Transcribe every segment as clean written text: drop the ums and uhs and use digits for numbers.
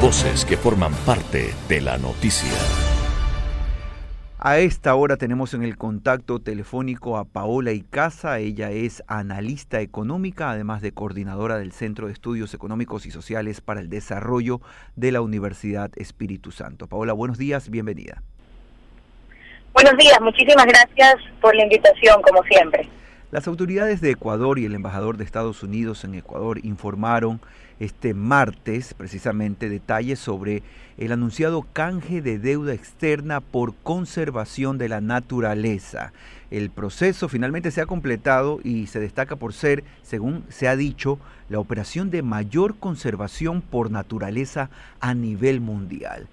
Voces que forman parte de la noticia. A esta hora tenemos en el contacto telefónico a Paola Icaza. Ella es analista económica, además de coordinadora del Centro de Estudios Económicos y Sociales para el Desarrollo de la Universidad Espíritu Santo. Paola, buenos días, bienvenida. Buenos días, muchísimas gracias por la invitación, como siempre. Las autoridades de Ecuador y el embajador de Estados Unidos en Ecuador informaron este martes precisamente detalles sobre el anunciado canje de deuda externa por conservación de la naturaleza. El proceso finalmente se ha completado y se destaca por ser, según se ha dicho, la operación de mayor conservación por naturaleza a nivel mundial.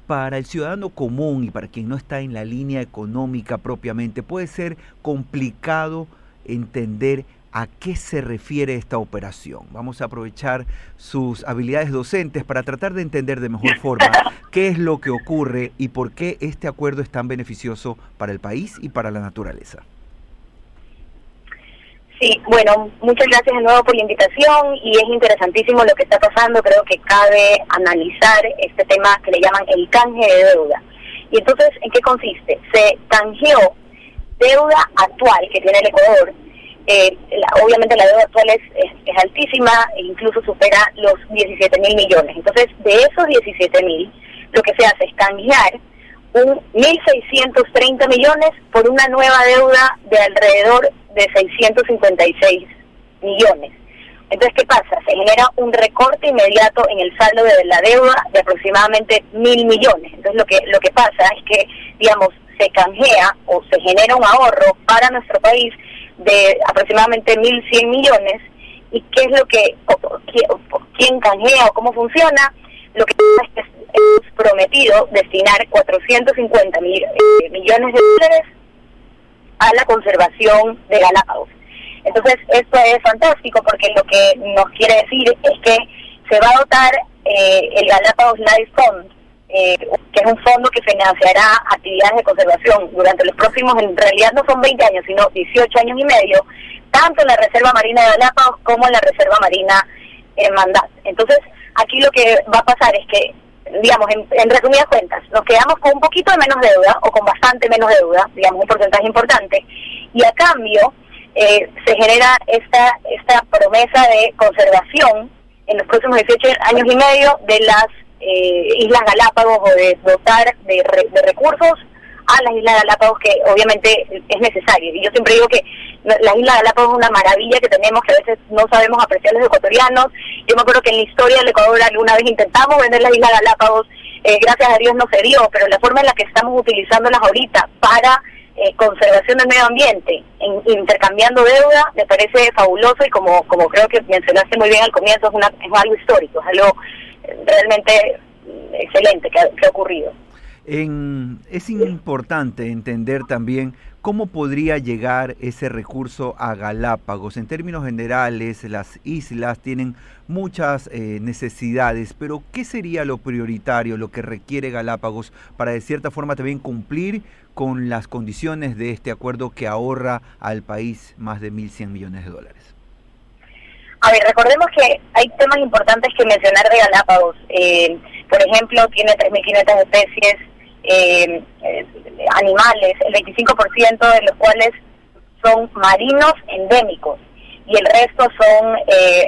Para el ciudadano común y para quien no está en la línea económica propiamente, puede ser complicado entender a qué se refiere esta operación. Vamos a aprovechar sus habilidades docentes para tratar de entender de mejor forma qué es lo que ocurre y por qué este acuerdo es tan beneficioso para el país y para la naturaleza. Sí, bueno, muchas gracias de nuevo por la invitación y es interesantísimo lo que está pasando. Creo que cabe analizar este tema que le llaman el canje de deuda. Y entonces, ¿en qué consiste? Se canjeó deuda actual que tiene el Ecuador. Obviamente la deuda actual es altísima e incluso supera los 17.000 millones. Entonces, de esos 17.000, lo que se hace es canjear 1.630 millones por una nueva deuda de alrededor de 656 millones. Entonces, ¿qué pasa? Se genera un recorte inmediato en el saldo de la deuda de aproximadamente 1.000 millones. Entonces, lo que pasa es que, digamos, se canjea o se genera un ahorro para nuestro país de aproximadamente 1.100 millones. ¿Y qué es lo que, quién canjea o cómo funciona? Lo que es que hemos prometido destinar 450 millones de dólares a la conservación de Galápagos. Entonces, esto es fantástico porque lo que nos quiere decir es que se va a dotar el Galápagos Life Fund, que es un fondo que financiará actividades de conservación durante los próximos, en realidad no son 20 años, sino 18 años y medio, tanto en la Reserva Marina de Galápagos como en la Reserva Marina Hermandad. Entonces, aquí lo que va a pasar es que, digamos, en resumidas cuentas, nos quedamos con un poquito de menos deuda, o con bastante menos deuda, digamos, un porcentaje importante, y a cambio se genera esta promesa de conservación en los próximos 18 años y medio de las Islas Galápagos, o de dotar de recursos a las Islas Galápagos, que obviamente es necesario. Y yo siempre digo que las Islas Galápagos es una maravilla que tenemos, que a veces no sabemos apreciar los ecuatorianos. Yo me acuerdo que en la historia del Ecuador alguna vez intentamos vender las Islas Galápagos, gracias a Dios no se dio, pero la forma en la que estamos utilizándolas ahorita para conservación del medio ambiente, intercambiando deuda, me parece fabuloso, y como creo que mencionaste muy bien al comienzo, es algo histórico, es algo realmente excelente que ha ocurrido. Es importante entender también cómo podría llegar ese recurso a Galápagos. En términos generales, las islas tienen muchas necesidades, pero ¿qué sería lo prioritario, lo que requiere Galápagos para de cierta forma también cumplir con las condiciones de este acuerdo que ahorra al país más de 1.100 millones de dólares? A ver, recordemos que hay temas importantes que mencionar de Galápagos. Por ejemplo, tiene 3.500 especies animales, el 25% de los cuales son marinos endémicos y el resto son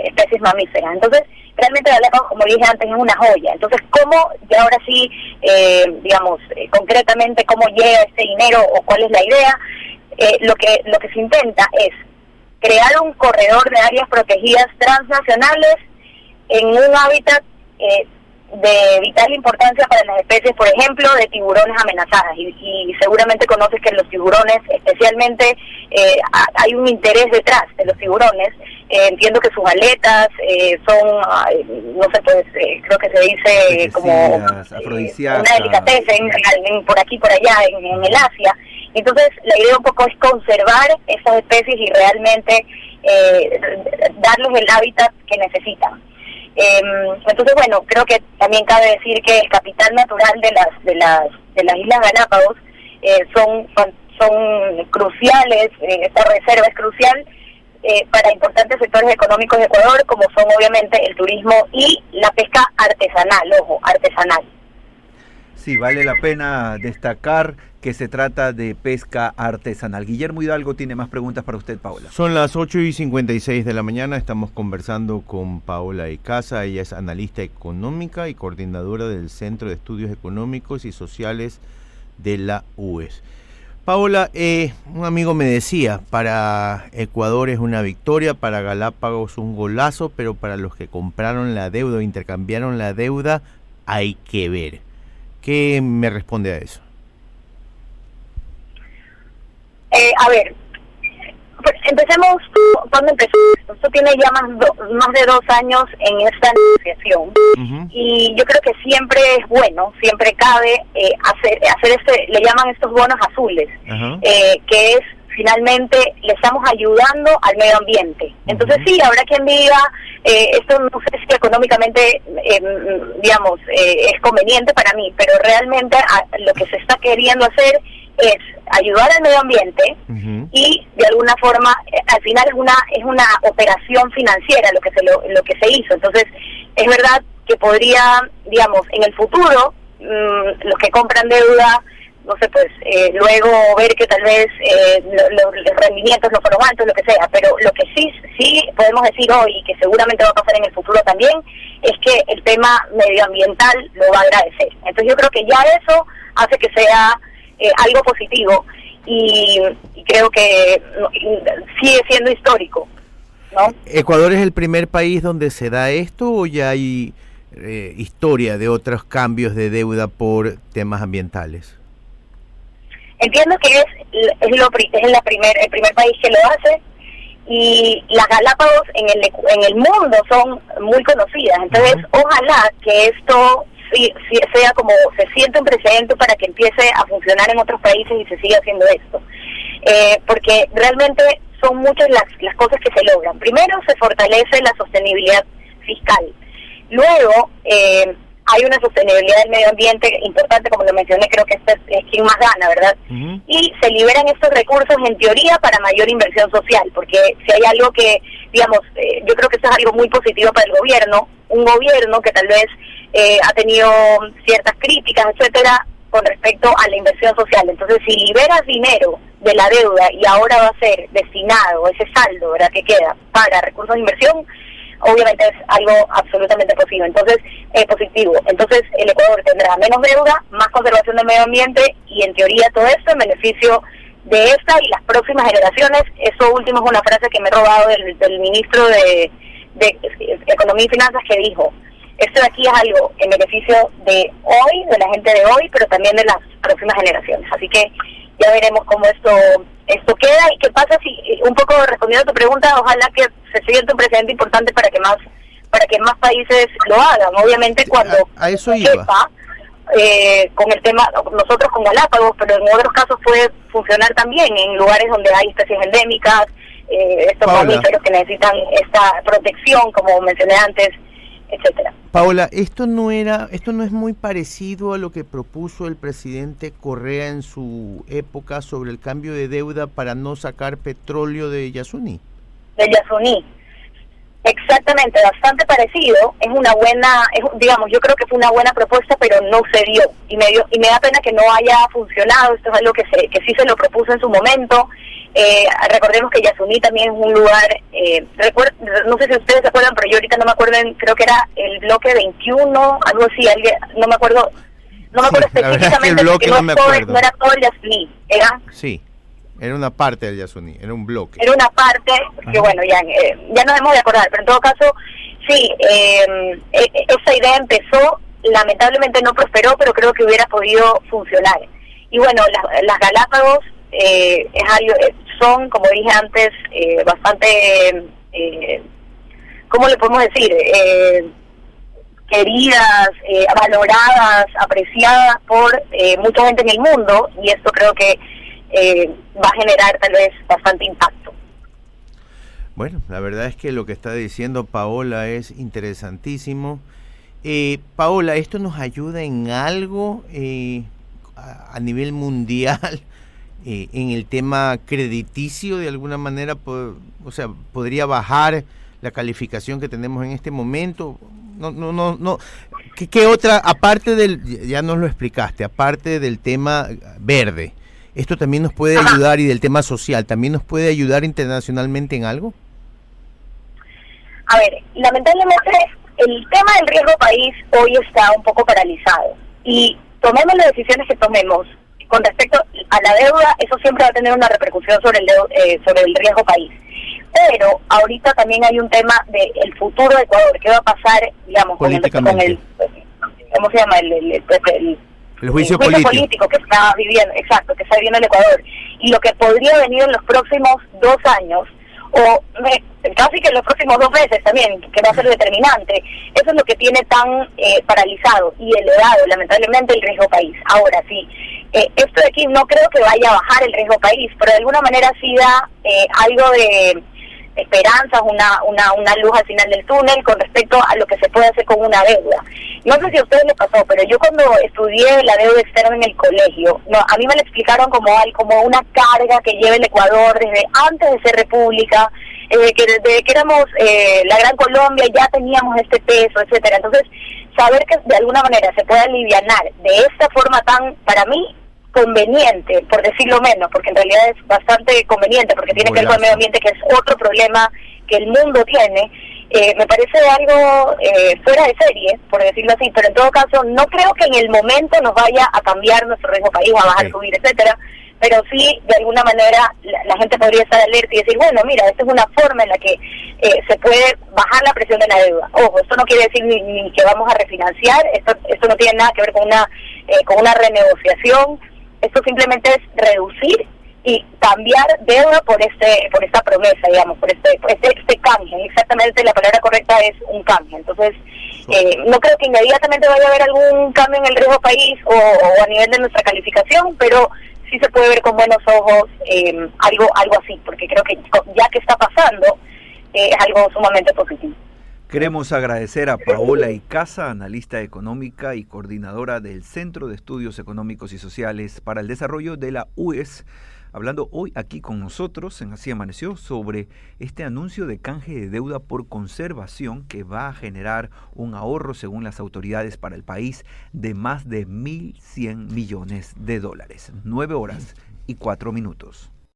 especies mamíferas. Entonces, realmente Galápagos, como dije antes, es una joya. Entonces, ¿cómo, y ahora sí, concretamente, cómo llega este dinero o cuál es la idea? Lo que se intenta es crear un corredor de áreas protegidas transnacionales en un hábitat de vital importancia para las especies, por ejemplo, de tiburones amenazadas. Y seguramente conoces que los tiburones, especialmente, hay un interés detrás de los tiburones. Entiendo que sus aletas son, no sé, pues creo que se dice como una delicatessen por aquí, por allá, en el Asia. Entonces, la idea un poco es conservar esas especies y realmente darles el hábitat que necesitan. Entonces, bueno, creo que también cabe decir que el capital natural de las Islas Galápagos son cruciales. Esta reserva es crucial para importantes sectores económicos de Ecuador, como son obviamente el turismo y la pesca artesanal, ojo, artesanal. Sí, vale la pena destacar que se trata de pesca artesanal. Guillermo Hidalgo tiene más preguntas para usted, Paola. Son las 8:56 de la mañana, estamos conversando con Paola Icaza, ella es analista económica y coordinadora del Centro de Estudios Económicos y Sociales de la UES. Paola, un amigo me decía, para Ecuador es una victoria, para Galápagos un golazo, pero para los que compraron la deuda o intercambiaron la deuda hay que ver. ¿Qué me responde a eso? A ver, pues empecemos, ¿cuándo empezó esto? Esto tiene ya más de 2 años en esta negociación. Y yo creo que siempre es bueno, siempre cabe hacer le llaman estos bonos azules, que es finalmente le estamos ayudando al medio ambiente. Entonces sí, habrá quien diga, esto no sé si económicamente, es conveniente para mí, pero realmente lo que se está queriendo hacer es ayudar al medio ambiente y de alguna forma al final es una operación financiera lo que se hizo. Entonces es verdad que podría, en el futuro los que compran deuda, no sé, pues luego ver que tal vez los rendimientos no fueron altos, lo que sea, pero lo que sí podemos decir hoy y que seguramente va a pasar en el futuro también es que el tema medioambiental lo va a agradecer. Entonces yo creo que ya eso hace que sea algo positivo y creo que sigue siendo histórico, ¿no? ¿Ecuador es el primer país donde se da esto o ya hay historia de otros cambios de deuda por temas ambientales? Entiendo que es el primer país que lo hace, y las Galápagos en el mundo son muy conocidas. Entonces ojalá que esto sea como se siente un precedente para que empiece a funcionar en otros países y se siga haciendo esto, porque realmente son muchas las cosas que se logran. Primero se fortalece la sostenibilidad fiscal, luego hay una sostenibilidad del medio ambiente importante, como lo mencioné, creo que este es quien más gana, ¿verdad? Y se liberan estos recursos en teoría para mayor inversión social, porque si hay algo que, yo creo que esto es algo muy positivo para el gobierno, un gobierno que tal vez ha tenido ciertas críticas, etcétera, con respecto a la inversión social. Entonces, si liberas dinero de la deuda y ahora va a ser destinado ese saldo, ¿verdad?, que queda para recursos de inversión, obviamente es algo absolutamente positivo. Entonces, el Ecuador tendrá menos deuda, más conservación del medio ambiente y en teoría todo esto en beneficio de esta y las próximas generaciones. Eso último es una frase que me he robado del ministro de Economía y Finanzas, que dijo: esto de aquí es algo en beneficio de hoy, de la gente de hoy, pero también de las próximas generaciones. Así que ya veremos cómo esto queda y qué pasa si, un poco respondiendo a tu pregunta, ojalá que se sienta un precedente importante para que más países lo hagan. Obviamente cuando a eso sepa, con el tema, nosotros con Galápagos, pero en otros casos puede funcionar también en lugares donde hay especies endémicas, estos mamíferos que necesitan esta protección, como mencioné antes, etcétera. Paola, esto no es muy parecido a lo que propuso el presidente Correa en su época sobre el cambio de deuda para no sacar petróleo de Yasuní. De Yasuní. Exactamente, bastante parecido. Es una buena, yo creo que fue una buena propuesta, pero no se dio. Y me da pena que no haya funcionado. Esto es algo que sí se lo propuso en su momento. Recordemos que Yasuní también es un lugar, no sé si ustedes se acuerdan, pero yo ahorita no me acuerdo, creo que era el bloque 21, algo así, no me acuerdo específicamente, porque no era todo el Yasuní, ¿era? Sí. Era una parte del Yasuní, era un bloque. Era una parte, que bueno, ya nos hemos de acordar, pero en todo caso, sí, esa idea empezó, lamentablemente no prosperó, pero creo que hubiera podido funcionar. Y bueno, las Galápagos son, como dije antes, bastante, ¿cómo le podemos decir? Queridas, valoradas, apreciadas por mucha gente en el mundo, y esto creo que va a generar tal vez bastante impacto. Bueno, la verdad es que lo que está diciendo Paola es interesantísimo. Paola, ¿esto nos ayuda en algo a nivel mundial en el tema crediticio de alguna manera, o sea, podría bajar la calificación que tenemos en este momento. No. ¿Qué otra, aparte ya nos lo explicaste, aparte del tema verde, esto también nos puede ayudar, y del tema social, también nos puede ayudar internacionalmente en algo? A ver, lamentablemente el tema del riesgo país hoy está un poco paralizado, y tomemos las decisiones que tomemos con respecto a la deuda, eso siempre va a tener una repercusión sobre el riesgo país. Pero ahorita también hay un tema del futuro de Ecuador. ¿Qué va a pasar, digamos, con el ¿cómo se llama? El juicio político que está viviendo, exacto, que está viviendo el Ecuador, y lo que podría venir en los próximos 2 años, casi que en los próximos 2 meses también, que va a ser determinante. Eso es lo que tiene tan paralizado y elevado, lamentablemente, el riesgo país. Ahora sí, esto de aquí no creo que vaya a bajar el riesgo país, pero de alguna manera sí da algo de esperanzas, una luz al final del túnel con respecto a lo que se puede hacer con una deuda. No sé si a ustedes les pasó, pero yo cuando estudié la deuda externa en el colegio, a mí me lo explicaron como una carga que lleva el Ecuador desde antes de ser república, desde que éramos la Gran Colombia ya teníamos este peso, etcétera. Entonces, saber que de alguna manera se puede alivianar de esta forma tan, para mí, conveniente, por decirlo menos, porque en realidad es bastante conveniente, porque tiene que ver con el medio ambiente, que es otro problema que el mundo tiene, me parece algo fuera de serie, por decirlo así, pero en todo caso no creo que en el momento nos vaya a cambiar nuestro riesgo país, a bajar, subir, etcétera, pero sí, de alguna manera, la gente podría estar alerta y decir, bueno, mira, esta es una forma en la que se puede bajar la presión de la deuda. Ojo, esto no quiere decir ni que vamos a refinanciar, esto no tiene nada que ver con una renegociación. Esto simplemente es reducir y cambiar deuda por esta promesa, digamos, por este canje. Exactamente, la palabra correcta es un canje. Entonces, no creo que inmediatamente vaya a haber algún cambio en el riesgo país o a nivel de nuestra calificación, pero sí se puede ver con buenos ojos algo así, porque creo que ya que está pasando, es algo sumamente positivo. Queremos agradecer a Paola Icaza, analista económica y coordinadora del Centro de Estudios Económicos y Sociales para el Desarrollo de la UES, hablando hoy aquí con nosotros en Así Amaneció sobre este anuncio de canje de deuda por conservación que va a generar un ahorro, según las autoridades, para el país de más de $1.100 millones. 9:04 minutos.